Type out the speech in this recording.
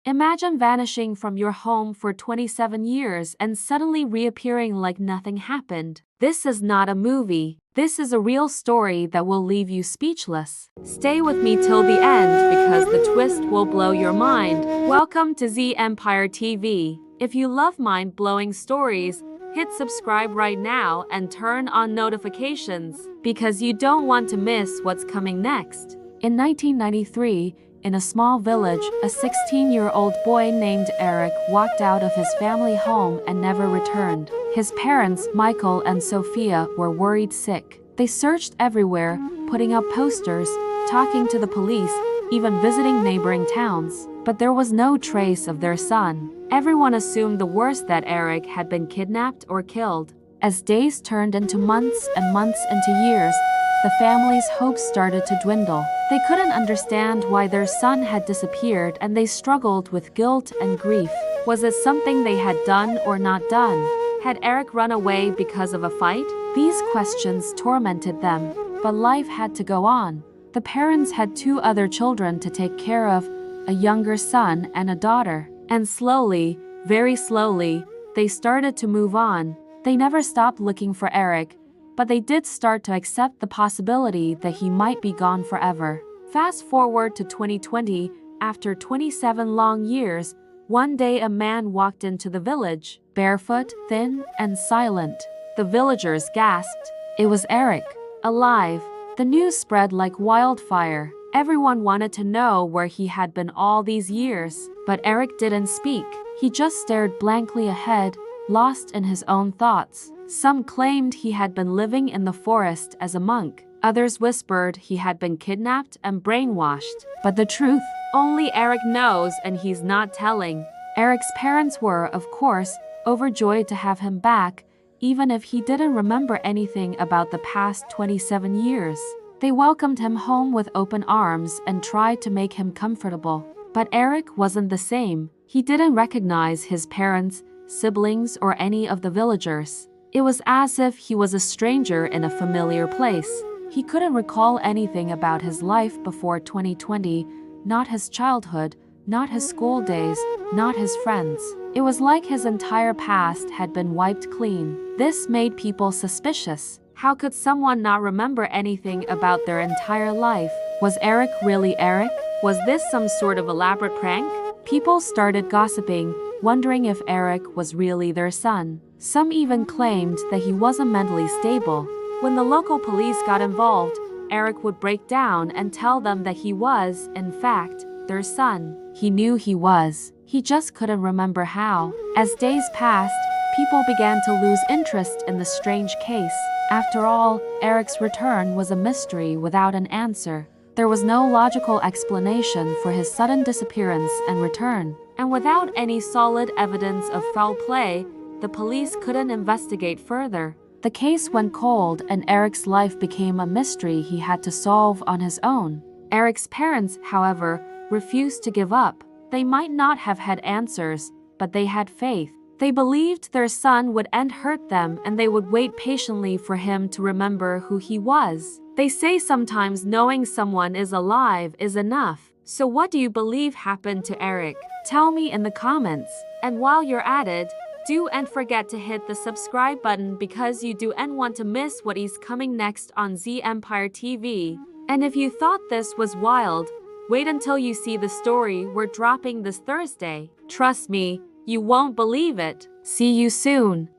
Imagine vanishing from your home for 27 years and suddenly reappearing like nothing happened. This is not a movie. This is a real story that will leave you speechless. Stay with me till the end because the twist will blow your mind. Welcome to Z Empire TV. If you love mind-blowing stories, hit subscribe right now and turn on notifications because you don't want to miss what's coming next. In 1993, in a small village, a 16-year-old boy named Eric walked out of his family home and never returned. His parents, Michael and Sophia, were worried sick. They searched everywhere, putting up posters, talking to the police, even visiting neighboring towns. But there was no trace of their son. Everyone assumed the worst, that Eric had been kidnapped or killed. As days turned into months and months into years, the family's hopes started to dwindle. They couldn't understand why their son had disappeared, and they struggled with guilt and grief. Was it something they had done or not done? Had Eric run away because of a fight? These questions tormented them, but life had to go on. The parents had 2 other children to take care of, a younger son and a daughter. And slowly, very slowly, they started to move on. They never stopped looking for Eric, but they did start to accept the possibility that he might be gone forever. Fast forward to 2020, after 27 long years, one day a man walked into the village, barefoot, thin, and silent. The villagers gasped. It was Eric, alive. The news spread like wildfire. Everyone wanted to know where he had been all these years, but Eric didn't speak. He just stared blankly ahead, lost in his own thoughts. Some claimed he had been living in the forest as a monk. Others whispered he had been kidnapped and brainwashed. But the truth, only Eric knows, and he's not telling. Eric's parents were, of course, overjoyed to have him back, even if he didn't remember anything about the past 27 years. They welcomed him home with open arms and tried to make him comfortable. But Eric wasn't the same. He didn't recognize his parents, siblings, or any of the villagers. It was as if he was a stranger in a familiar place. He couldn't recall anything about his life before 2020, not his childhood, not his school days, not his friends. It was like his entire past had been wiped clean. This made people suspicious. How could someone not remember anything about their entire life? Was Eric really Eric? Was this some sort of elaborate prank? People started gossiping, wondering if Eric was really their son. Some even claimed that he wasn't mentally stable. When the local police got involved, Eric would break down and tell them that he was, in fact, their son. He knew he was. He just couldn't remember how. As days passed, people began to lose interest in the strange case. After all, Eric's return was a mystery without an answer. There was no logical explanation for his sudden disappearance and return. And without any solid evidence of foul play, the police couldn't investigate further. The case went cold, and Eric's life became a mystery he had to solve on his own. Eric's parents, however, refused to give up. They might not have had answers, but they had faith. They believed their son wouldn't hurt them, and they would wait patiently for him to remember who he was. They say sometimes knowing someone is alive is enough. So what do you believe happened to Eric? Tell me in the comments. And while you're at it, don't forget to hit the subscribe button because you don't want to miss what is coming next on Z Empire TV. And if you thought this was wild, wait until you see the story we're dropping this Thursday. Trust me, you won't believe it. See you soon.